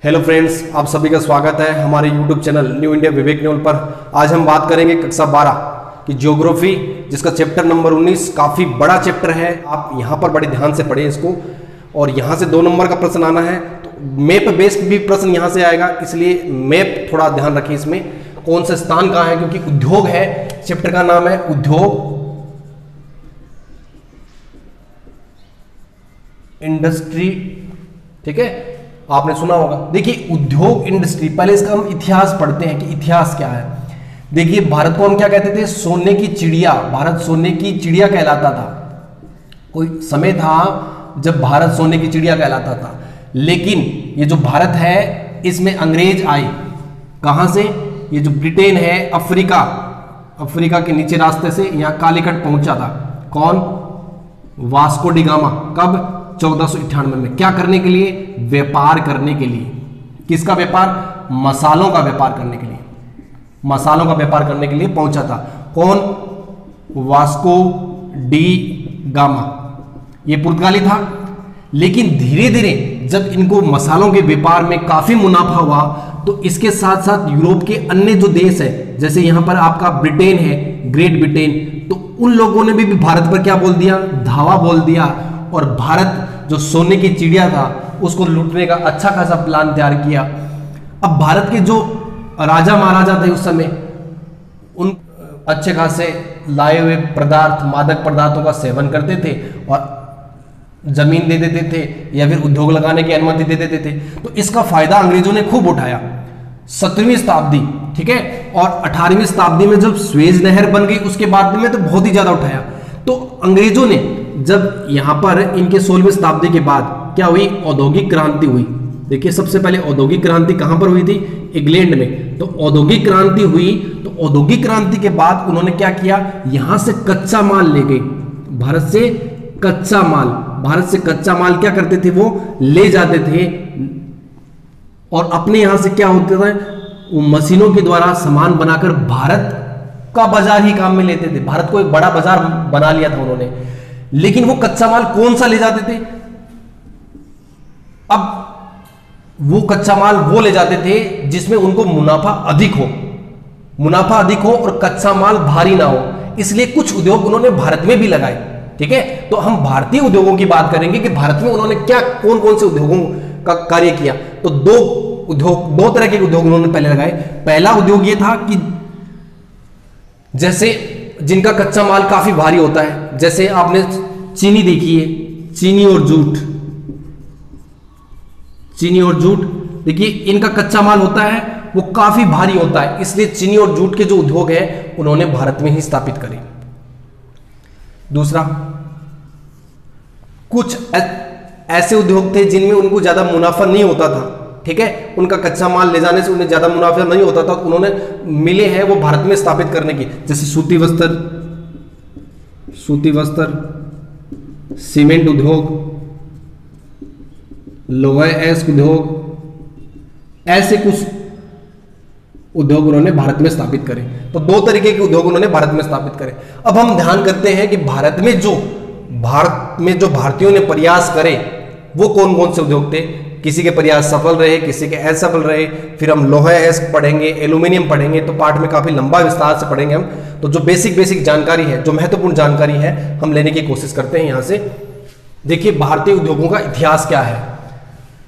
Hello friends, आप सभी का स्वागत है हमारे यूट्यूब चैनल न्यू इंडिया विवेक न्यूल पर। आज हम बात करेंगे कक्षा 12 की ज्योग्राफी, जिसका चैप्टर नंबर 19 काफ़ी बड़ा चैप्टर है। आप यहाँ पर बड़े ध्यान से पढ़ें इसको, और यहाँ से 2 नंबर का प्रश्न आना है। तो मैप बेस्ड भी प्रश्न यहाँ से आएगा, इसलिए मैप थोड़ा ध्यान रखें। इसमें कौन सा स्थान कहाँ है, क्योंकि उद्योग है, चैप्टर का नाम है उद्योग, इंडस्ट्री। ठीक है, आपने सुना होगा। देखिए उद्योग इंडस्ट्री, पहले इसका हम इतिहास पढ़ते हैं कि इतिहास क्या है। देखिए भारत को हम क्या कहते थे, सोने की चिड़िया। भारत सोने की चिड़िया कहलाता था। कोई समय था जब भारत सोने की चिड़िया कहलाता था, लेकिन ये जो भारत है इसमें अंग्रेज आए। कहां से? ये जो ब्रिटेन है, अफ्रीका के नीचे रास्ते से यहाँ कालीकट पहुंचा था। कौन? Vasco D gamma. कब? 1498 में। क्या करने के लिए? व्यापार करने के लिए। किसका व्यापार? मसालों का व्यापार करने के लिए। मसालों का व्यापार करने के लिए पहुंचा था। कौन? Vasco D gamma. ये पुर्तगाली था, लेकिन धीरे धीरे जब इनको मसालों के व्यापार में काफी मुनाफा हुआ, तो इसके साथ साथ यूरोप के अन्य जो देश है, जैसे यहां पर आपका ब्रिटेन है, ग्रेट ब्रिटेन, तो उन लोगों ने भी भारत पर क्या बोल दिया? धावा बोल दिया। और भारत जो सोने की चिड़िया था उसको लूटने का अच्छा खासा प्लान तैयार किया। अब भारत के जो राजा महाराजा थे उस समय, उन अच्छे खासे लाए हुए पदार्थ, मादक पदार्थों का सेवन करते थे और जमीन दे देते थे या फिर उद्योग लगाने की अनुमति दे देते थे। तो इसका फायदा अंग्रेजों ने खूब उठाया। 17वीं शताब्दी, ठीक है, और 18वीं शताब्दी में जब स्वेज नहर बन गई उसके बाद में तो बहुत ही ज्यादा उठाया। तो अंग्रेजों ने जब यहां पर इनके 16वीं शताब्दी के बाद क्या हुई? औद्योगिक क्रांति हुई। देखिए सबसे पहले औद्योगिक क्रांति कहां पर हुई थी? इंग्लैंड में। तो औद्योगिक क्रांति हुई, तो औद्योगिक क्रांति के बाद उन्होंने क्या किया? यहां से कच्चा माल ले गए। भारत से कच्चा माल क्या करते थे? वो ले जाते थे और अपने यहां से क्या होता था, वो मशीनों के द्वारा सामान बनाकर भारत का बाजार ही काम में लेते थे। भारत को एक बड़ा बाजार बना लिया था उन्होंने। लेकिन वो कच्चा माल कौन सा ले जाते थे? अब वो कच्चा माल वो ले जाते थे जिसमें उनको मुनाफा अधिक हो और कच्चा माल भारी ना हो। इसलिए कुछ उद्योग उन्होंने भारत में भी लगाए। ठीक है, तो हम भारतीय उद्योगों की बात करेंगे कि भारत में उन्होंने क्या, कौन कौन से उद्योगों का कार्य किया। तो दो तरह के उद्योग उन्होंने पहले लगाए। पहला उद्योग ये था कि जैसे जिनका कच्चा माल काफी भारी होता है, जैसे आपने चीनी देखी है, चीनी और जूट। देखिए इनका कच्चा माल होता है वो काफी भारी होता है, इसलिए चीनी और जूट के जो उद्योग है उन्होंने भारत में ही स्थापित करे। दूसरा, कुछ ऐसे उद्योग थे जिनमें उनको ज्यादा मुनाफा नहीं होता था। ठीक है, उनका कच्चा माल ले जाने से उन्हें ज्यादा मुनाफा नहीं होता था, तो उन्होंने मिले हैं वो भारत में स्थापित करने की। जैसे सूती वस्त्र, सीमेंट उद्योग, लोहा अयस्क उद्योग, ऐसे कुछ उद्योग उन्होंने भारत में स्थापित करे। तो 2 तरीके के उद्योग उन्होंने भारत में स्थापित करे। अब हम ध्यान करते हैं कि भारत में जो भारतीयों ने प्रयास करे वो कौन कौन से उद्योग थे। किसी के प्रयास सफल रहे, किसी के असफल रहे। फिर हम लोहा अयस्क पढ़ेंगे, एल्यूमिनियम पढ़ेंगे, तो पाठ में काफी लंबा विस्तार से पढ़ेंगे हम। तो जो बेसिक जानकारी है, जो महत्वपूर्ण जानकारी है, हम लेने की कोशिश करते हैं यहां से। देखिए भारतीय उद्योगों का इतिहास क्या है।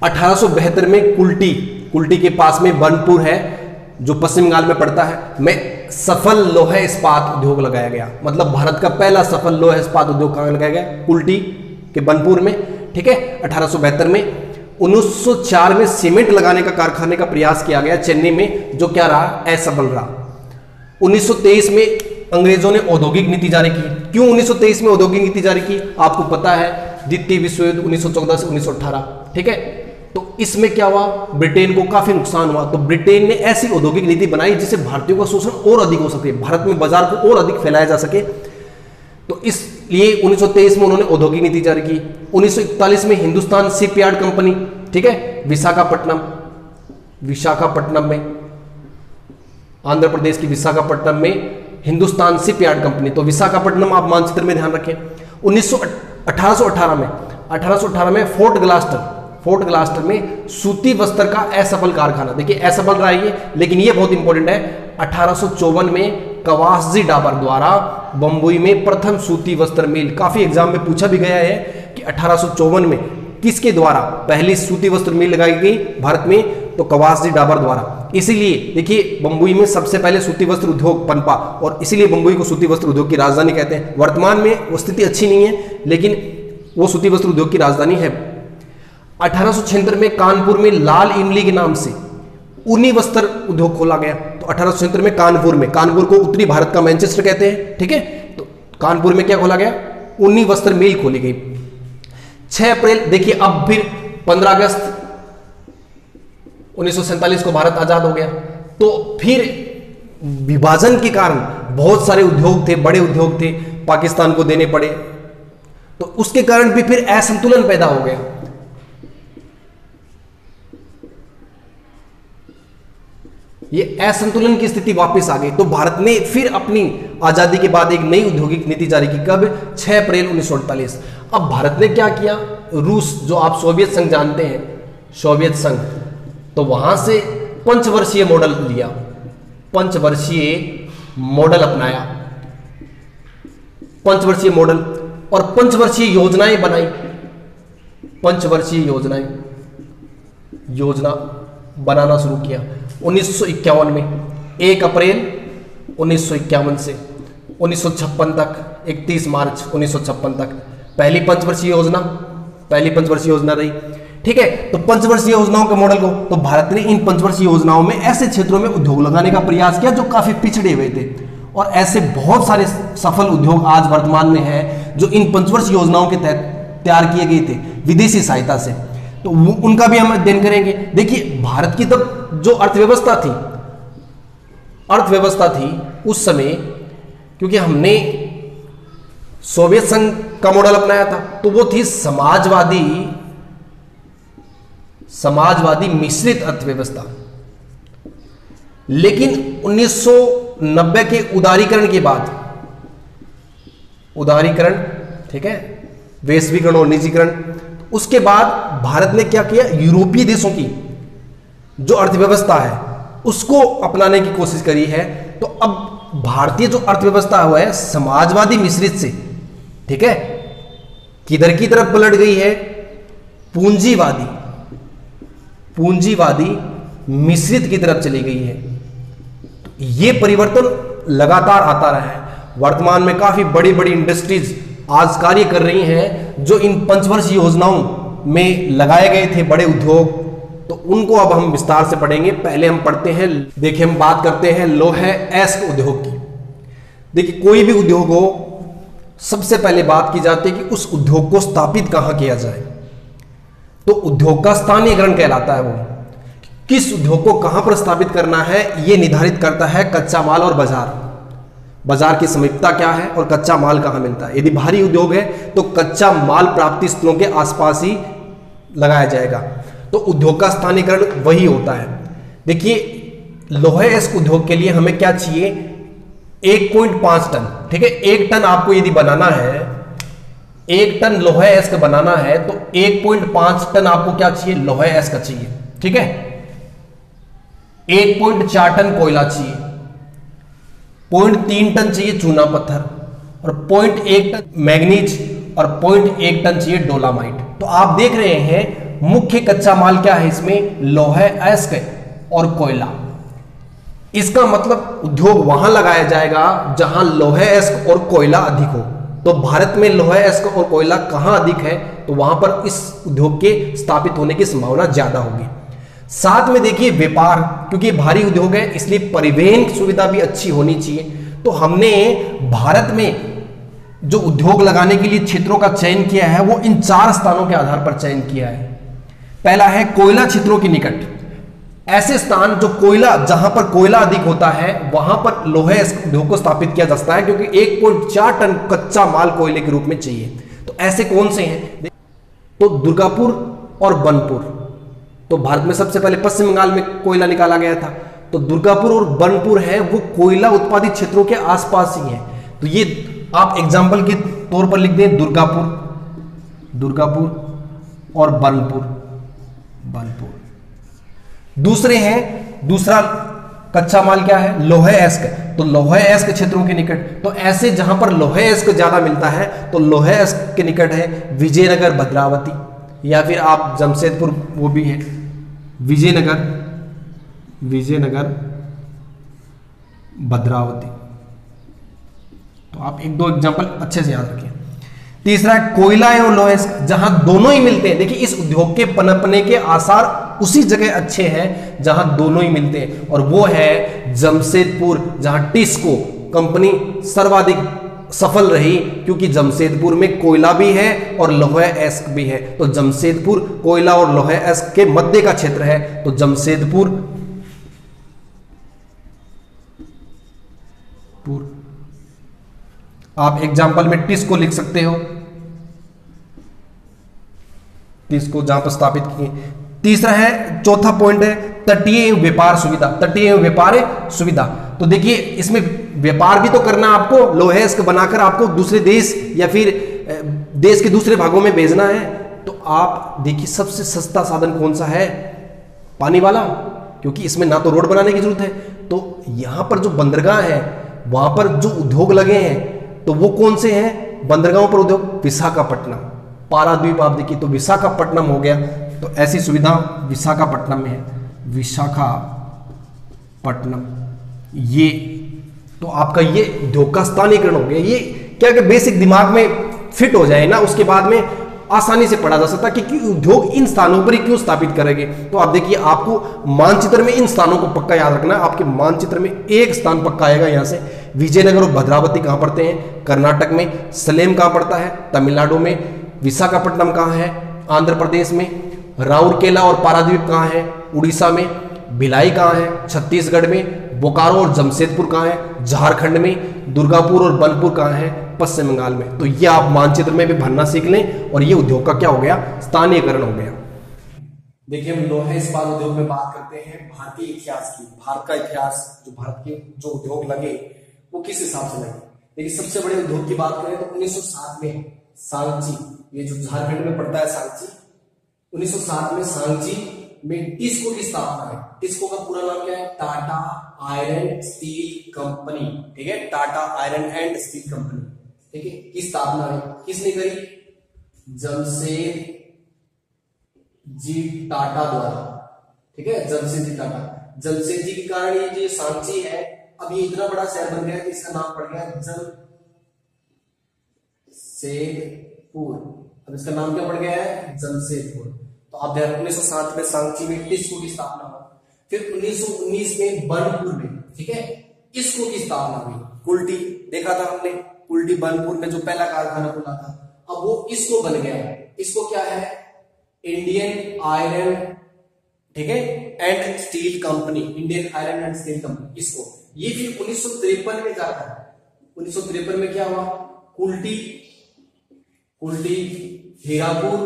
1872 में कुल्टी के पास में बनपुर है, जो पश्चिम बंगाल में पड़ता है, में सफल लोहा इस्पात उद्योग लगाया गया। मतलब भारत का पहला सफल लोहा इस्पात उद्योग कहां लगाया गया? कुल्टी के बनपुर में। ठीक है, 1872 में। 1904 में सीमेंट लगाने का कारखाने का प्रयास किया गया चेन्नई में, जो क्या रहा? असफल रहा। 1923 में अंग्रेजों ने औद्योगिक नीति जारी की। क्यों 1923 में औद्योगिक नीति जारी की? आपको पता है, द्वितीय विश्व युद्ध 1914 से 1918। ठीक है, तो इसमें क्या हुआ? ब्रिटेन को काफी नुकसान हुआ। तो ब्रिटेन ने ऐसी औद्योगिक नीति बनाई जिससे भारतीयों का शोषण और अधिक हो सके, भारत में बाजार को और अधिक फैलाया जा सके। तो इसलिए 1923 में उन्होंने औद्योगिक नीति जारी की। 1941 में हिंदुस्तान शिपयार्ड कंपनी, ठीक है, विशाखापट्टनम में, आंध्र प्रदेश की विशाखापट्टनम में हिंदुस्तान शिपयार्ड कंपनी। तो विशाखापट्टनम आप मानचित्र में ध्यान रखें। 1818 में फोर्ट फोर्ट ग्लास्टर में सूती वस्त्र का असफल कारखाना, देखिए असफल रहा है ये, लेकिन ये बहुत इंपॉर्टेंट है, 1854 में कवासजी डाबर द्वारा बम्बई में प्रथम सूती वस्त्र मिल। काफी एग्जाम में पूछा भी गया है कि 1854 में किसके द्वारा पहली सूती वस्त्र मिल लगाई गई भारत में, तो कवासजी डाबर द्वारा। इसीलिए देखिए बम्बई में सबसे पहले सूती वस्त्र उद्योग पनपा और इसीलिए बम्बई को सूती वस्त्र उद्योग की राजधानी कहते हैं। वर्तमान में वो स्थिति अच्छी नहीं है, लेकिन वो सूती वस्त्र उद्योग की राजधानी है। 1876 में कानपुर में लाल इमली के नाम से ऊनी वस्त्र उद्योग खोला गया। तो 1876 में कानपुर को उत्तरी भारत का मैनचेस्टर कहते हैं, ठीक है। तो कानपुर में क्या खोला गया, ऊनी वस्त्र मिल खोली गई। 6 अप्रैल देखिए, अब फिर 15 अगस्त 1947 को भारत आजाद हो गया, तो फिर विभाजन के कारण बहुत सारे उद्योग थे, बड़े उद्योग थे, पाकिस्तान को देने पड़े, तो उसके कारण भी फिर असंतुलन पैदा हो गया। ये असंतुलन की स्थिति वापस आ गई, तो भारत ने फिर अपनी आजादी के बाद एक नई औद्योगिक नीति जारी की। कब, 6 अप्रैल 1948। अब भारत ने क्या किया, रूस, जो आप सोवियत संघ जानते हैं, सोवियत संघ, तो वहां से पंचवर्षीय मॉडल लिया, पंचवर्षीय मॉडल अपनाया, पंचवर्षीय मॉडल और पंचवर्षीय योजनाएं बनाई, पंचवर्षीय योजना बनाना शुरू किया 1951 में। 1 अप्रैल 1951 से 1956 तक, 31 मार्च 1956 तक पहली पंचवर्षीय योजना रही, ठीक है। तो पंचवर्षीय योजनाओं के मॉडल को, तो भारत ने इन पंचवर्षीय योजनाओं में ऐसे क्षेत्रों में उद्योग लगाने का प्रयास किया जो काफी पिछड़े हुए थे, और ऐसे बहुत सारे सफल उद्योग आज वर्तमान में हैं जो इन पंचवर्षीय योजनाओं के तहत तैयार किए गए थे विदेशी सहायता से, तो उनका भी हम अध्ययन करेंगे। देखिए भारत की तब जो अर्थव्यवस्था थी उस समय, क्योंकि हमने सोवियत संघ का मॉडल अपनाया था, तो वो थी समाजवादी मिश्रित अर्थव्यवस्था। लेकिन 1990 के उदारीकरण के बाद, ठीक है, वैश्वीकरण और निजीकरण, उसके बाद भारत ने क्या किया, यूरोपीय देशों की जो अर्थव्यवस्था है उसको अपनाने की कोशिश करी है। तो अब भारतीय जो अर्थव्यवस्था हुआ है समाजवादी मिश्रित से, ठीक है, किधर की तरफ पलट गई है, पूंजीवादी मिश्रित की तरफ चली गई है। तो ये परिवर्तन लगातार आता रहा है। वर्तमान में काफी बड़ी बड़ी इंडस्ट्रीज आज कार्य कर रही हैं जो इन पंचवर्षीय योजनाओं में लगाए गए थे बड़े उद्योग, तो उनको अब हम विस्तार से पढ़ेंगे। पहले हम पढ़ते हैं, देखिए हम बात करते हैं लौह अयस्क उद्योग की। देखिए कोई भी उद्योग हो, सबसे पहले बात की जाती है कि उस उद्योग को स्थापित कहां किया जाए, तो उद्योग का स्थानीयकरण कहलाता है। वो किस उद्योग को कहां पर स्थापित करना है यह निर्धारित करता है कच्चा माल और बाजार की समीपता क्या है और कच्चा माल कहां मिलता है। यदि भारी उद्योग है तो कच्चा माल प्राप्ति स्थलों के आसपास ही लगाया जाएगा, तो उद्योग का स्थानीयकरण वही होता है। देखिए लौह अयस्क उद्योग के लिए हमें क्या चाहिए, 1.5 टन, ठीक है। 1 टन आपको यदि बनाना है, 1 टन लौह अयस्क बनाना है तो 1.5 टन आपको क्या चाहिए, लौह अयस्क चाहिए, ठीक है। 1.4 टन कोयला चाहिए, 0.3 टन चाहिए चूना पत्थर, और 0.1 टन मैग्नीज, और 0.1 टन चाहिए डोलामाइट। तो आप देख रहे हैं मुख्य कच्चा माल क्या है इसमें, लौह अयस्क और कोयला। इसका मतलब उद्योग वहां लगाया जाएगा जहां लौह अयस्क और कोयला अधिक हो। तो भारत में लौह अयस्क और कोयला कहां अधिक है, तो वहां पर इस उद्योग के स्थापित होने की संभावना ज्यादा होगी। साथ में देखिए व्यापार, क्योंकि भारी उद्योग है इसलिए परिवहन की सुविधा भी अच्छी होनी चाहिए। तो हमने भारत में जो उद्योग लगाने के लिए क्षेत्रों का चयन किया है वो इन 4 स्थानों के आधार पर चयन किया है। पहला है कोयला क्षेत्रों के निकट, ऐसे स्थान जो कोयला, जहां पर कोयला अधिक होता है वहां पर लौह अयस्क उद्योग को स्थापित किया जा सकता है, क्योंकि 1.4 टन कच्चा माल कोयले के रूप में चाहिए। तो ऐसे कौन से हैं, तो दुर्गापुर और बनपुर। तो भारत में सबसे पहले पश्चिम बंगाल में कोयला निकाला गया था, तो दुर्गापुर और बनपुर है वो कोयला उत्पादित क्षेत्रों के आसपास ही है। तो ये आप एग्जाम्पल के तौर पर लिख दें, दुर्गापुर और बनपुर, बनपुर। दूसरा कच्चा माल क्या है, लौह अयस्क। तो लौह अयस्क क्षेत्रों के निकट, तो ऐसे जहां पर लौह अयस्क ज्यादा मिलता है तो लौह अयस्क के निकट है विजयनगर भद्रावती, या फिर आप जमशेदपुर वो भी है विजयनगर भद्रावती। तो आप एक दो एग्जांपल अच्छे से याद रखिए। तीसरा है कोयला एवं लौह अयस्क, जहां दोनों ही मिलते हैं। देखिए इस उद्योग के पनपने के आसार उसी जगह अच्छे हैं जहां दोनों ही मिलते हैं, और वो है जमशेदपुर, जहां टिस्को कंपनी सर्वाधिक सफल रही, क्योंकि जमशेदपुर में कोयला भी है और लौह अयस्क भी है। तो जमशेदपुर कोयला और लौह अयस्क के मध्य का क्षेत्र है, तो जमशेदपुर आप एग्जाम्पल में टिस्को लिख सकते हो, टिस्को जहां पर स्थापित किए। तीसरा है, चौथा पॉइंट है तटीय व्यापार सुविधा, तटीय व्यापार सुविधा। तो देखिए इसमें व्यापार भी तो करना आपको, लौह अयस्क बनाकर आपको दूसरे देश या फिर देश के दूसरे भागों में भेजना है। तो आप देखिए सबसे सस्ता साधन कौन सा है, पानी वाला, क्योंकि इसमें ना तो रोड बनाने की जरूरत है। तो यहां पर जो बंदरगाह है वहां पर जो उद्योग लगे हैं तो वो कौन से हैं, बंदरगाहों पर उद्योग, विशाखापट्टनम, पाराद्वीप आप देखिए तो विशाखापट्टनम हो गया। तो ऐसी सुविधा विशाखापट्टनम में है, विशाखापट्टनम। ये तो आपका ये उद्योग का स्थानीयकरण हो गया। ये क्या कि बेसिक दिमाग में फिट हो जाए ना, उसके बाद में आसानी से पढ़ा जा सकता है कि उद्योग इन स्थानों पर ही क्यों स्थापित करेंगे। तो आप देखिए आपको मानचित्र में इन स्थानों को पक्का याद रखना है। आपके मानचित्र में एक स्थान पक्का आएगा, यहां से विजयनगर और भद्रावती कहां पड़ते हैं, कर्नाटक में। सलेम कहां पड़ता है, तमिलनाडु में। विशाखापट्टनम कहां है, आंध्र प्रदेश में। राउरकेला और पारादीप कहां है, उड़ीसा में। भिलाई कहां है, छत्तीसगढ़ में। बोकारो और जमशेदपुर कहां है, झारखंड में। दुर्गापुर और बनपुर कहां है, पश्चिम बंगाल में। तो ये आप मानचित्र में भी भरना सीख लें, और ये उद्योग का क्या हो गया, स्थानीयकरण हो गया। देखिए हम लोहा इस्पात उद्योग में बात करते हैं भारतीय इतिहास की। भारत का इतिहास, जो भारत के जो उद्योग लगे वो किस हिसाब से लगे। देखिए सबसे बड़े उद्योग की बात करें तो 1907 में सांची, ये जो झारखंड में पड़ता है सांची, 1907 में सांची में टिस्को की स्थापना है। टिस्को का पूरा नाम क्या है, टाटा आयरन स्टील कंपनी, ठीक है, Tata iron and steel company, ठीक है, की स्थापना है। किसने करी, जमशेद जी टाटा द्वारा, ठीक है, जमशेद जी टाटा। जमशेद जी के कारण ये जो सांची है अब ये इतना बड़ा शहर बन गया कि इसका नाम पड़ गया जमशेदपुर। अब इसका नाम क्या पड़ गया है, जमशेदपुर। तो आप ध्यान, 1907 में सांची में टिस्को की स्थापना हुई। फिर 1919 में बनपुर में, ठीक है, इसको की स्थापना हुई। कुल्टी देखा था हमने, कुल्टी बनपुर में जो पहला कारखाना खुला था, अब वो इसको बन गया है। इसको क्या है, इंडियन आयरन, ठीक है, and steel company, Indian iron and steel company. इसको ये भी 1953 में जाता है। 1953 में क्या हुआ, कुल्टी, हीरापुर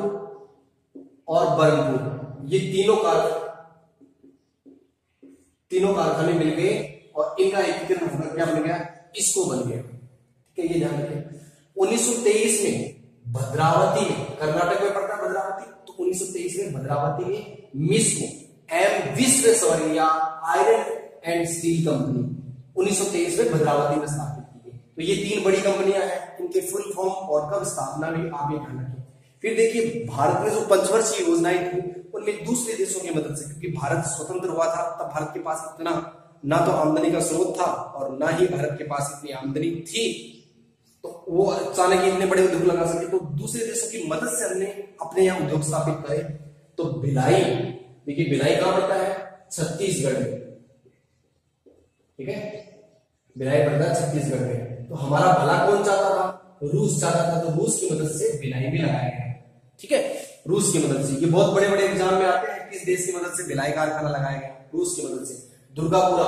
और बरनपुर, ये तीनों कारखाने मिल गए और इनका एकीकरण होकर क्या बन गया, इसको बन गया, ठीक है, ये ध्यान रखिए। 1923 में भद्रावती में, कर्नाटक में पड़ता है भद्रावती, तो 1923 में भद्रावती में मिस्को M Visvesvaraya iron and steel company 1923 में भद्रावती में स्थापित की गई। तो ये तीन बड़ी कंपनियां हैं, इनके फुल फॉर्म और कब स्थापना हुई आप ये ध्यान रखिए। फिर देखिए भारत में जो पंचवर्षीय योजनाएं थी उनमें दूसरे देशों की मदद से, क्योंकि भारत स्वतंत्र हुआ था तब भारत के पास इतना ना तो आमदनी का स्रोत था और ना ही भारत के पास इतनी आमदनी थी, तो वो अचानक इतने बड़े उद्योग लगा सके। तो दूसरे देशों की मदद से हमने अपने यहाँ उद्योग स्थापित करे। तो भिलाई, देखिए भिलाई कहां पड़ता है, छत्तीसगढ़ में, ठीक है, भिलाई पड़ता है छत्तीसगढ़ में। तो हमारा भला कौन चाहता था, रूस चाहता था, तो रूस की मदद से भिलाई भी लगाया गया, ठीक है, रूस की मदद से। ये बहुत बड़े बड़े एग्जाम में आते हैं, किस देश की मदद से भिलाई कारखाना लगाया गया, रूस की मदद से। दुर्गापुरा,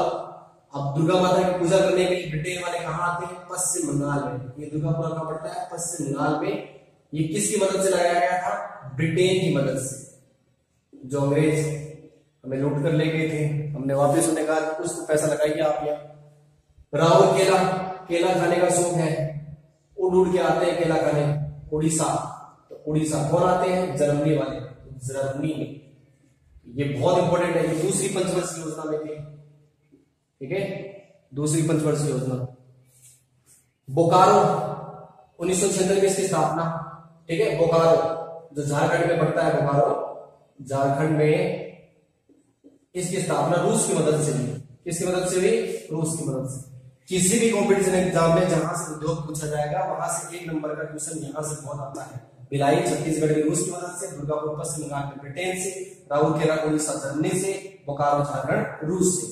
अब दुर्गा माता की पूजा करने के लिए ब्रिटेन वाले कहां आते हैं, पश्चिम बंगाल में। ये दुर्गापुरा कहां पड़ता है, पश्चिम बंगाल में। ये किसकी मदद से लगाया गया था, ब्रिटेन की मदद से। जो अंग्रेज हमें लूट कर ले गए थे, हमने वापस उन्हें कहा कुछ तो पैसा लगाइए आप यहाँ। राउरकेला, केला खाने का शौक है, उड़ के आते हैं केला खाने, उड़ीसा। तो उड़ीसा कौन आते हैं, जर्मनी वाले, जर्मनी में, ये बहुत इंपॉर्टेंट है, ये दूसरी पंचवर्षीय योजना में थी, ठीक है, दूसरी पंचवर्षीय योजना। बोकारो 1996 में इसकी स्थापना, ठीक है, बोकारो जो झारखंड में पड़ता है, बोकारो झारखंड में इसकी स्थापना रूस की मदद से हुई। किसकी मदद से हुई? रूस की मदद से। किसी भी कॉम्पिटिशन एग्जाम में जहां से उद्योग पूछा जाएगा वहां से 1 नंबर का क्वेश्चन यहां से बहुत आता है। भिलाई छत्तीसगढ़ में रूस की मदद से, दुर्गापुर पश्चिम बंगाल में ब्रिटेन से, राउरकेला उड़ीसा जर्मनी से, बोकारो झारखंड रूस से।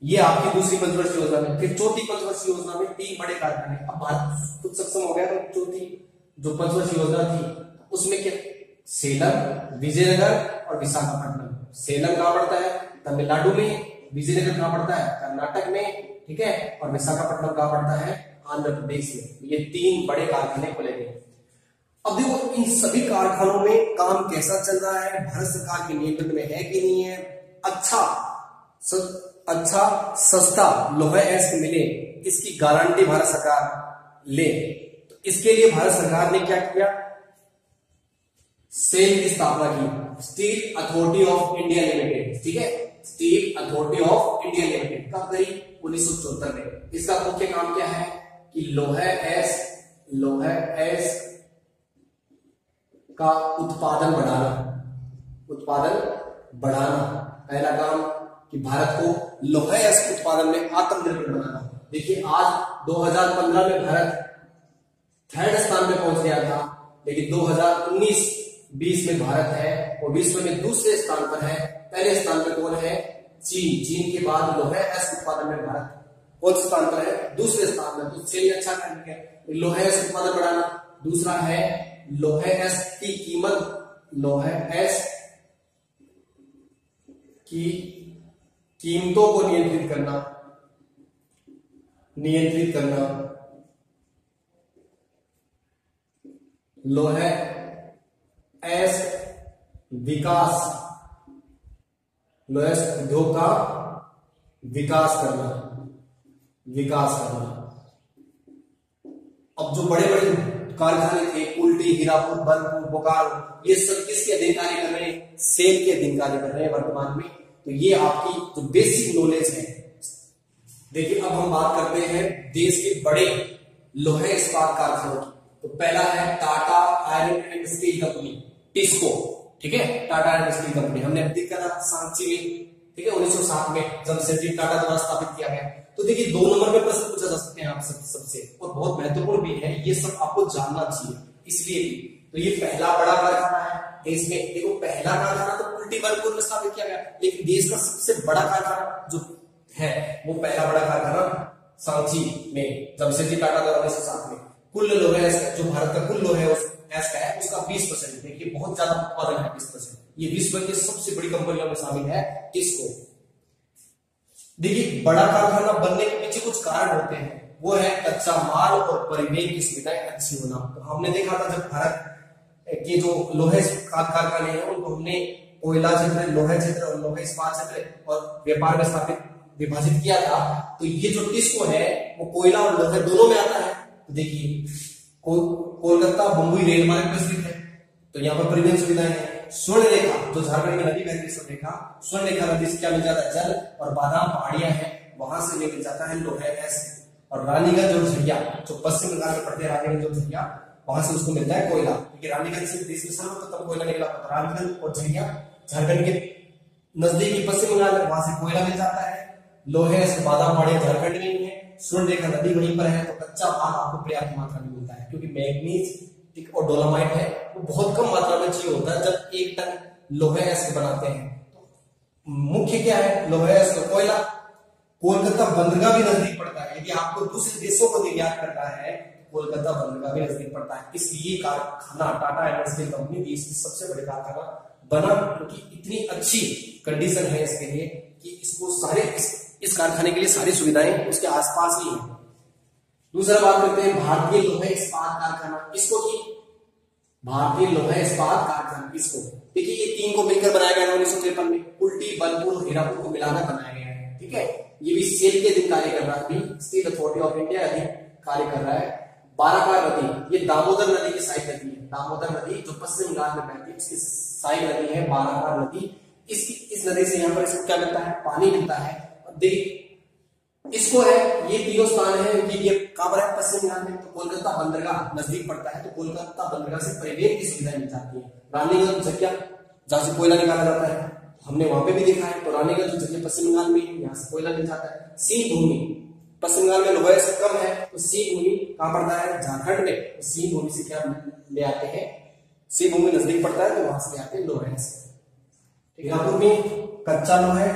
ये आपकी दूसरी पंचवर्षीय योजना में। फिर चौथी पंचवर्षीय योजना में 3 बड़े कारखाने। अब भारत कुछ सक्षम हो गया तो चौथी जो पंचवर्षीय योजना थी उसमें क्या? सेलम, विजयनगर और विशाखापट्टनम। सेलम कहां पड़ता है? तमिलनाडु में। विजयनगर कहां पड़ता है? कर्नाटक में, ठीक है, और विशाखापट्टनम कहां पड़ता है? आंध्र प्रदेश में। ये 3 बड़े कारखाने खोले गए। अब देखो इन सभी कारखानों में काम कैसा चल रहा है, भारत सरकार के नियंत्रण में है कि नहीं है, अच्छा सस्ता लोहा एस्क मिले इसकी गारंटी भारत सरकार ले। तो इसके लिए भारत सरकार ने क्या किया? सेल की स्थापना की, steel authority of India limited, ठीक है, steel authority of India limited. कब करी? 1974 में। इसका मुख्य काम क्या है कि लोहा एस्क का उत्पादन बढ़ाना। पहला काम कि भारत को लोहा एस्क उत्पादन में आत्मनिर्भर बनाना। देखिए आज 2015 में भारत 3rd स्थान पे पहुंच गया था, लेकिन 2019-20 में भारत है और विश्व में दूसरे स्थान पर है। पहले स्थान पर कौन है? चीन के बाद लोहा एस्क उत्पादन में भारत कौन से स्थान पर है? दूसरे स्थान पर। तो चलिए अच्छा करने के लोहा एस्क उत्पादन बढ़ाना। दूसरा है लोहा एस्क की कीमत, लोहा एस्क की कीमतों को नियंत्रित करना। लोहा एस्क विकास, लोहा एस्क उद्योग का विकास करना। अब जो बड़े बड़े कारखाने थे, कुल्टी, हीरापुर, बलपुर, बोकारो, ये सब किसके अधीन कार्य कर रहे हैं? सेल के अधीन कार्य कर रहे हैं वर्तमान में। तो ये आपकी जो बेसिक नॉलेज है। देखिए अब हम बात करते हैं देश के बड़े लोहे इस्पात कारखानों की। तो पहला है Tata iron and steel company, TISCO, ठीक है, टाटा आयरन स्टील कंपनी। हमने अभी देखा था सांची में, ठीक है, 1907 में जमशेदजी टाटा द्वारा स्थापित किया गया। तो देखिए 2 नंबर में प्रश्न पूछा जा सकते हैं आप सबसे, और बहुत महत्वपूर्ण भी है, ये सब आपको जानना चाहिए इसलिए। तो ये पहला बड़ा कारखाना है देश में। देखो पहला कारखाना तो कुल्टी बलपुर में स्थापित किया गया, लेकिन देश का सबसे बड़ा कारखाना जो है वो पहला बड़ा कारखाना सांची में जमशेदजी टाटा द्वारा 1907 में। कुल लोहा एस्क जो भारत का कुल लोहा एस्क है उसका 20%। देखिए बहुत ज्यादा उत्पादन है, 20%। ये विश्व की सबसे बड़ी कंपनियों में शामिल है टिस्को। देखिए बड़ा कारखाना बनने के पीछे कुछ कारण होते हैं, वो है कच्चा माल और परिवहन की सुविधाएं अच्छी होना। तो हमने देखा था जब भारत के जो लोहे कारखाने हैं उनको हमने कोयला क्षेत्र, लोहा क्षेत्र और लोहा इस्पात क्षेत्र और व्यापार में स्थापित विभाजित किया था। तो ये जो टिस्को है वो कोयला और लोहा दोनों में आता है। तो देखिए कोलकाता बंबई रेल मार्ग पर स्थित है, तो यहाँ पर परिवहन सुविधाएं हैं। स्वर्ण रेखा जो झारखंड में नदी बहती है, स्वर्ण रेखा नदी से क्या मिल जाता है? जल। और बादाम पहाड़ियां हैं, वहां से मिल जाता है लोहा एस्क। और रानीगंज और झरिया जो पश्चिम बंगाल में पड़ते हैं, रानीगंज और झरिया, वहां से उसको मिलता है कोयला, क्योंकि रानीगंज से देश में सर्वप्रथम कोयला निकला। तो रानीगंज और झरिया झारखंड के नजदीकी पश्चिम बंगाल में, वहां से कोयला मिल जाता है। लोहे एस्क बादाम पहाड़ियां झारखंड में ही है, स्वर्ण रेखा नदी वहीं पर है। तो कच्चा माल आपको पर्याप्त मात्रा में मिलता है, क्योंकि मैग्नीज और डोलामाइट है वो बहुत कम मात्रा में चाहिए होता है जब 1 टन लोहा एस्क बनाते हैं। तो मुख्य क्या है? लोहा एस्क कोयला। कोलकाता बंदरगाह भी नजदीक पड़ता है, यदि आपको दूसरे देशों को निर्यात करना है कोलकाता बंदरगाह भी नजदीक पड़ता है। इसलिए कारखाना टाटा आयरन स्टील कंपनी देश की सबसे बड़े कारखाना बना, क्योंकि इतनी अच्छी कंडीशन है इसके लिए कि इसको सारे इस कारखाने के लिए सारी सुविधाएं उसके आसपास ही है। दूसरा बात करते हैं भारतीय लोहा इस्पात कारखाना, इसको की भारतीय लोहा इस्पात कारखाना, इसको देखिए ये 3 को मिलकर बनाया गया 1953 में। कुल्टी, बलपुर, हीरापुर को मिलाकर बनाया गया है, ठीक है। ये भी सेल के अधीन कार्य कर रहा है, स्टील अथॉरिटी ऑफ इंडिया अधीन कार्य कर रहा है। बाराकार नदी, ये दामोदर नदी की साइड नदी है। दामोदर नदी जो पश्चिम बंगाल में बहती है उसकी साइड नदी है बाराकार नदी। इस नदी से यहाँ पर इसको क्या मिलता है, पानी मिलता है। और देखिए इसको है, ये तीनों स्थान है कि ये कहां पर है, पश्चिम बंगाल में। तो कोलकाता बंदरगाह नजदीक पड़ता है, तो कोलकाता बंदरगाह से परिवहन की सुविधा मिल जाती है। रानीगंज जगह जहां से कोयला निकाला जाता है, हमने वहां पे भी देखा है। तो रानीगंज जगह पश्चिम बंगाल में, यहाँ से कोयला मिल जाता है। सिंह भूमि, पश्चिम बंगाल में लोहा से कम है, तो सिंह भूमि कहां पड़ता है, झारखंड में। तो सिंह भूमि से क्या ले आते हैं, सिंह भूमि नजदीक पड़ता है, तो वहां से ले आते हैं लोहा से। मीरापुर में कच्चा लोहा है,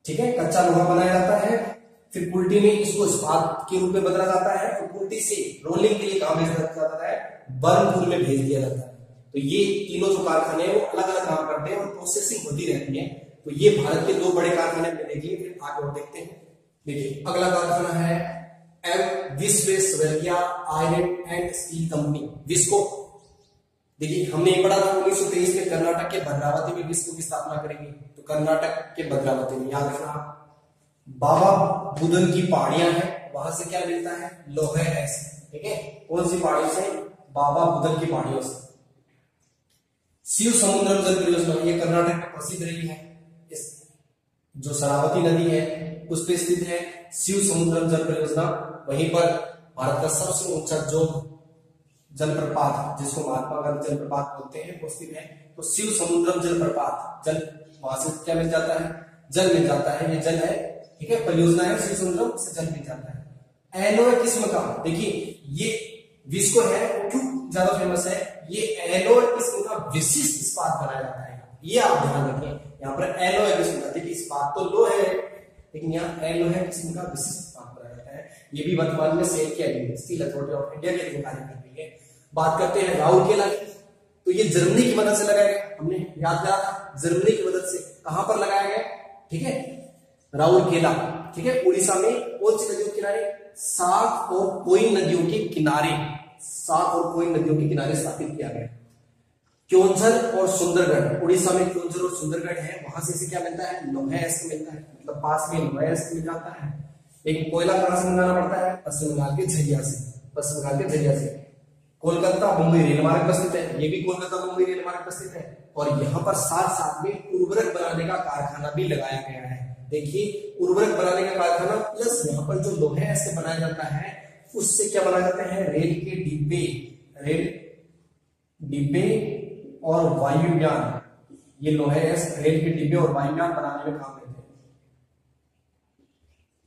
ठीक है, कच्चा लोहा बनाया जाता है। फिर कुल्टी में इसको इस्पात के रूप में बदला जाता है। और कुल्टी से रोलिंग के लिए कहां भेजा जाता है, बर्नपुर में भेज दिया जाता है। तो ये तीनों जो कारखाने हैं वो अलग अलग काम करते हैं और प्रोसेसिंग होती रहती है। तो ये भारत के दो बड़े कारखाने हमने देख लिए, फिर आगे और देखते हैं। देखिए अगला कारखाना है M Visvesvaraya iron and steel company, Visco. देखिए हमने ये पढ़ा था 1923 में कर्नाटक के भद्रावती में विस्को की स्थापना करेंगे। तो कर्नाटक के भद्रावती में, याद रखना, बाबा बुदन की पहाड़ियां हैं, वहां से क्या मिलता है, लोहे है। ठीक है, कौन सी पहाड़ियों से, बाबा बुदन की पहाड़ियों से। शिव समुद्रम जल परियोजना, ये कर्नाटक में प्रसिद्ध रही है। इस जो शरावती नदी है उस पे स्थित है शिव समुद्रम जल परियोजना। वहीं पर भारत का सबसे ऊंचा जो जलप्रपात, जिसको महात्मा गांधी जलप्रपात बोलते हैं, वो स्थित है। तो शिव समुद्रम जलप्रपात, जल वहां से क्या मिल जाता है, जल मिल जाता है। ये जल है, ठीक है, परियोजना है शिव समुद्रम से जल मिल जाता है। एलोय किस्म का, देखिए ये विस्को है, क्यों ज्यादा फेमस है, ये एलोय किस्म का विशिष्ट इस्पात बनाया जाता है। ये आप ध्यान रखें, यहाँ पर एलोय किस्म का, देखिए इस्पात तो लो है, लेकिन यहाँ एलोय किस्म का विशिष्ट इस्पात बनाया जाता है। ये भी वर्तमान में सेल किया गया है, स्टील अथॉरिटी ऑफ इंडिया के लिए कार्य कर रही है। बात करते हैं राउरकेला की, तो ये जर्मनी की मदद से लगाया गया, हमने याद करा था, जर्मनी की मदद से। कहां पर लगाया गया, ठीक है, राउरकेला, ठीक है, उड़ीसा में। कौन सी नदियों के किनारे, साख और कोई नदियों के किनारे, साख और कोई नदियों के किनारे स्थापित किया गया। क्योंझर और सुंदरगढ़, उड़ीसा में क्योंझर और सुंदरगढ़ है, वहां से इसे क्या मिलता है, लोहा मिलता है, मतलब पास में लोहा मिल जाता है। लेकिन कोयला कहां से मंगाना पड़ता है, पश्चिम बंगाल के झरिया से, पश्चिम बंगाल के झरिया से। कोलकाता मुंबई रेल मार्ग पर स्थित है, ये भी कोलकाता मुंबई रेल मार्ग पर स्थित है। और यहाँ पर साथ साथ में उर्वरक बनाने का कारखाना भी लगाया गया है। देखिए उर्वरक बनाने का कारखाना प्लस यहाँ पर जो लोहे से बनाया जाता है, उससे क्या बनाया जाता है, रेल के डिब्बे, रेल डिब्बे और वायुयान। ये लोहे रेल के डिब्बे और वायुयान बनाने में काम लेते हैं,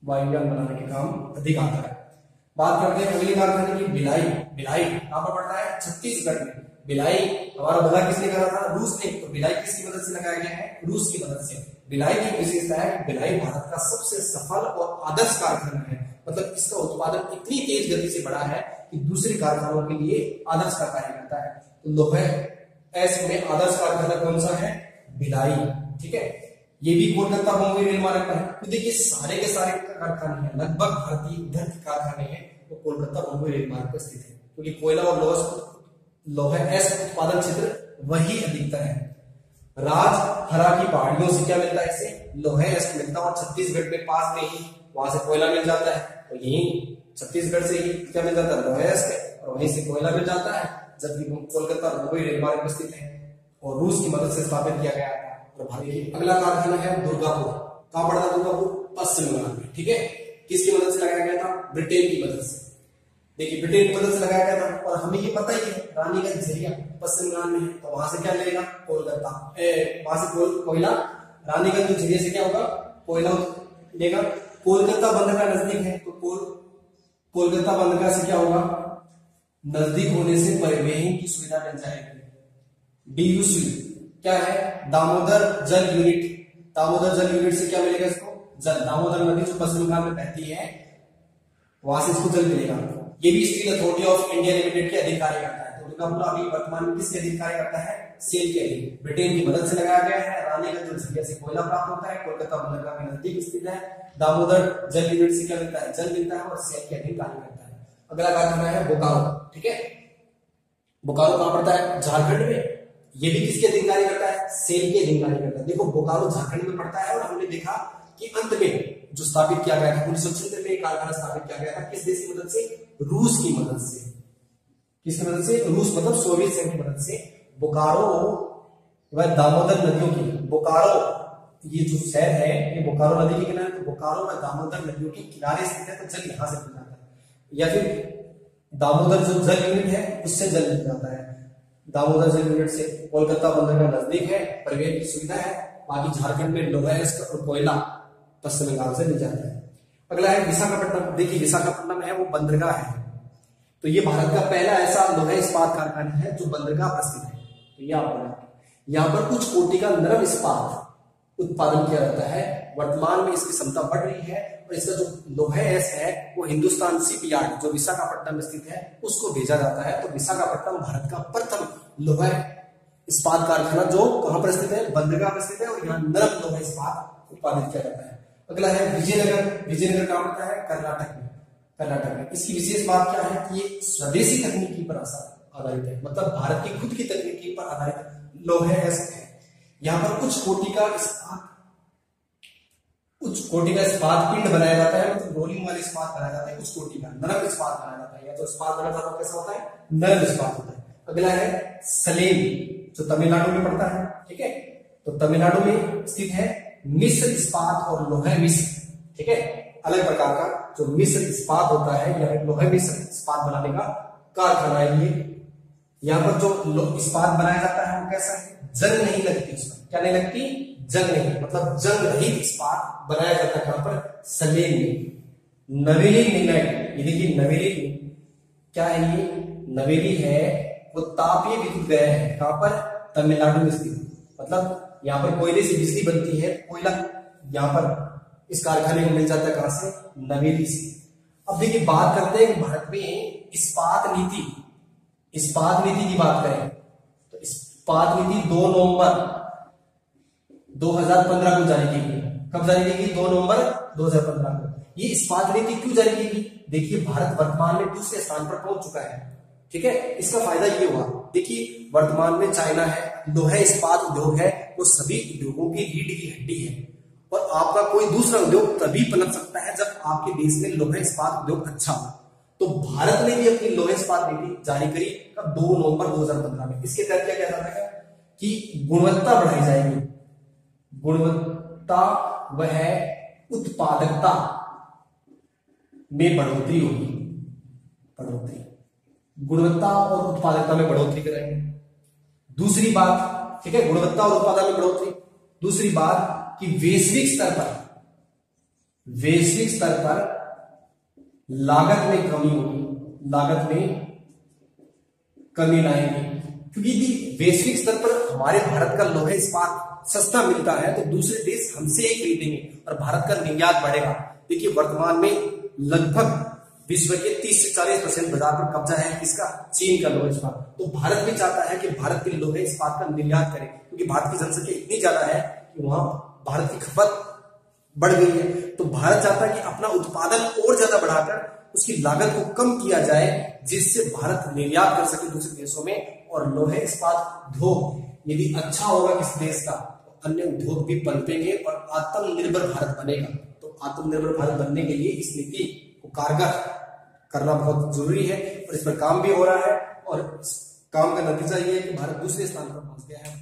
वायुयान बनाने के काम अधिक आता है। बात करते हैं अगली कारखाने की, भिलाई। भिलाई कहां पर पड़ता है, छत्तीसगढ़ में। भिलाई हमारा बधा किसने करा था, रूस ने। तो भिलाई किसकी मदद से लगाया गया है, रूस की मदद से। भिलाई की विशेषता है, भिलाई भारत का सबसे सफल और आदर्श कारखाना है। मतलब इसका उत्पादन इतनी तेज गति से बढ़ा है कि दूसरे कारखानों के लिए आदर्श का कार्य करता है। तो लोहे ऐसे में आदर्श कारखाना कौन सा है, भिलाई, ठीक है। ये भी कोलकाता मुंबई रेल मार्ग पर है। तो देखिए सारे के सारे कारखाने हैं, लगभग भारतीय ईंधन के कारखाने हैं, वो कोलकाता मुंबई रेल मार्ग पर स्थित है। क्योंकि कोयला और लोहा उत्पादन क्षेत्र वही अधिकतर है। राजहरा की पहाड़ियों से क्या मिलता है, इसे लोहे मिलता है। और छत्तीसगढ़ के पास में ही वहां से कोयला मिल जाता है। तो यही छत्तीसगढ़ से ही क्या मिल जाता है, लोहे, और वहीं से कोयला मिल जाता है। जबकि कोलकाता मुंबई रेल मार्ग पर स्थित है और रूस की मदद से स्थापित किया गया है। अगला कारखाना है दुर्गापुर। कहां पड़ा था दुर्गापुर, पश्चिम बंगाल में, ठीक है। किसकी मदद से लगाया गया था, ब्रिटेन की मदद से। देखिए ब्रिटेन की मदद से लगाया गया था। और हमें ये पता ही है रानीगंज झरिया पश्चिम बंगाल में है, तो वहां से क्या लेगा, कोलकाता, वहां से कोयला, रानीगंज झरिया से क्या होगा, कोयला लेगा। कोलकाता बंदरगाह नजदीक है, तो कोलकाता बंदरगाह से क्या होगा, नजदीक होने से परिवहन की सुविधा मिल जाएगी। डीयूसी क्या है, दामोदर जल यूनिट। दामोदर जल यूनिट से क्या मिलेगा इसको, जल। दामोदर नदी जो पश्चिम बंगाल में बहती है, वहां से इसको जल मिलेगा। ये भी steel authority of India limited के अधीन कार्य करता है। तो दुर्गापुर अभी वर्तमान में किसके अधीन कार्य करता है, सेल के अधीन। ब्रिटेन की मदद से लगाया गया है। रानीगंज झरिया से कोयला प्राप्त होता है, कोलकाता बंदरगाह के नजदीक स्थित है। दामोदर जल यूनिट से क्या मिलता है, जल मिलता है और सेल के अधीन कार्य करता है। अगला कारखाना है बोकारो, ठीक है। बोकारो कहां पड़ता है, झारखंड में। ये भी किसके अधीन कार्य करता है, सेल के अधीन कार्य करता है। देखो बोकारो झारखंड में पड़ता है और हमने देखा कि अंत में जो स्थापित किया गया था 1976 में कारखाना स्थापित किया गया था, किस देश की मदद से, रूस की मदद से। किसकी मदद से, रूस मतलब सोवियत संघ की मदद से। बोकारो वह दामोदर नदियों की, बोकारो, ये जो शहर है ये बोकारो नदी के किनारे, तो बोकारो में दामोदर नदियों के किनारे स्थित है, तो जल यहां से मिल जाता है। या फिर दामोदर जो जल यूनिट है उससे जल मिल जाता है। दामोदर जल यूनिट से कोलकाता बंदरगाह नजदीक है, परिवहन की सुविधा है। बाकी झारखंड में लोहा और कोयला पश्चिम बंगाल से मिल जाता है। अगला है विशाखापट्टनम। देखिए विशाखापट्टनम है वो बंदरगाह है, तो ये भारत का पहला ऐसा लोहा इस्पात कारखाना है जो बंदरगाह पर स्थित है। तो ये आपको यहाँ पर कुछ कोटि का नरम इस्पात उत्पादन किया जाता है। वर्तमान में इसकी क्षमता बढ़ रही है और इसका जो लोहा है वो हिंदुस्तान शिपयार्ड जो विशाखापट्टनम में स्थित है उसको भेजा जाता है। तो विशाखापट्टनम भारत का प्रथम लोहा इस्पात कारखाना जो कहां पर स्थित है, बंदरगाह पर स्थित है, और यहाँ नरम लोहा इस्पात उत्पादित किया जाता है। अगला है विजयनगर। विजयनगर कहां पड़ता है, कर्नाटक में। कर्नाटक में इसकी विशेष बात क्या है कि ये स्वदेशी तकनीकी पर आधारित है, मतलब भारत की खुद की तकनीकी पर आधारित लोहे है। यहाँ पर कुछ कोटि का इस्पात पिंड बनाया जाता है, मतलब रोलिंग वाले इस्पात बनाया जाता है। कुछ कोटि का नरम इस्पात बनाया जाता है, या तो इस्पात बनाया जाता है कैसा होता है, नरम इस्पात होता है। अगला है सलेम जो तमिलनाडु में पड़ता है, ठीक है। तो तमिलनाडु में स्थित है मिश्र इस्पात और लोहा मिश्र, ठीक है। अलग प्रकार का जो मिश्र इस्पात होता है या लोहा मिश्र इस्पात बनाने का कारखाना है ये। यहाँ पर जो इस्पात बनाया जाता है वो कैसा है, जंग नहीं लगती उसमें। क्या नहीं लगती, जंग नहीं, मतलब जंग रहित इस्पात बनाया जाता है। कहां पर, सलेम में। नवेली लिग्नाइट, ये देखिए नवेली क्या है, ये नवेली है वो तापीय विद्युत गृह है। कहां पर, तमिलनाडु में स्थित, मतलब यहाँ पर कोयले से बिजली बनती है। कोयला यहाँ पर इस कारखाने को मिल जाता है कहां से, नवेली से। अब देखिए बात करते हैं भारत में इस्पात नीति की बात करें तो इस्पात नीति 2 नवंबर 2015 को जारी की गई। कब जारी की गई, 2 नवंबर 2015 को। ये इस्पात नीति क्यों जारी की गई, देखिए भारत वर्तमान में दूसरे स्थान पर पहुंच चुका है, ठीक है। इसका फायदा ये हुआ, देखिए वर्तमान में चाइना है, लोहा इस्पात उद्योग है, वो सभी उद्योगों की रीढ़ की हड्डी है। और आपका कोई दूसरा उद्योग तभी पनप सकता है जब आपके देश में लोहा इस्पात उद्योग अच्छा हो। तो भारत ने भी अपनी लोहा इस्पात नीति जारी करी कब, 2 नवंबर 2015 में। इसके तहत क्या कहता है कि गुणवत्ता बढ़ाई जाएगी, गुणवत्ता वह उत्पादकता में बढ़ोतरी होगी, गुणवत्ता और उत्पादकता में बढ़ोतरी करेंगे। दूसरी बात, ठीक है, गुणवत्ता और उत्पादन में बढ़ोतरी। दूसरी बात कि वैश्विक स्तर पर लागत में कमी होगी, लागत में कमी लाएंगे, क्योंकि वैश्विक स्तर पर हमारे भारत का लोहा इस्पात सस्ता मिलता है तो दूसरे देश हमसे ही खरीदेंगे और भारत का निर्यात बढ़ेगा। देखिए वर्तमान में लगभग विश्व के 30 से 40% बाजार पर कब्जा है किसका, चीन का लोहा इस्पात। तो भारत भी चाहता है कि भारत के लोहे इस्पात का निर्यात करे, क्योंकि भारत की जनसंख्या इतनी ज्यादा है कि वहां भारत की खपत बढ़ गई है। तो भारत चाहता है कि अपना उत्पादन और ज्यादा बढ़ाकर उसकी लागत को कम किया जाए, जिससे भारत निर्यात कर सके दूसरे देशों में। और लोहे इस्पात उद्योग यदि अच्छा होगा किस देश का, तो अन्य उद्योग भी पनपेंगे और आत्मनिर्भर भारत बनेगा। तो आत्मनिर्भर भारत बनने के लिए इस नीति को कारगर करना बहुत जरूरी है और इस पर काम भी हो रहा है। और इस काम का नतीजा ये है कि भारत दूसरे स्थान पर पहुंच गया है।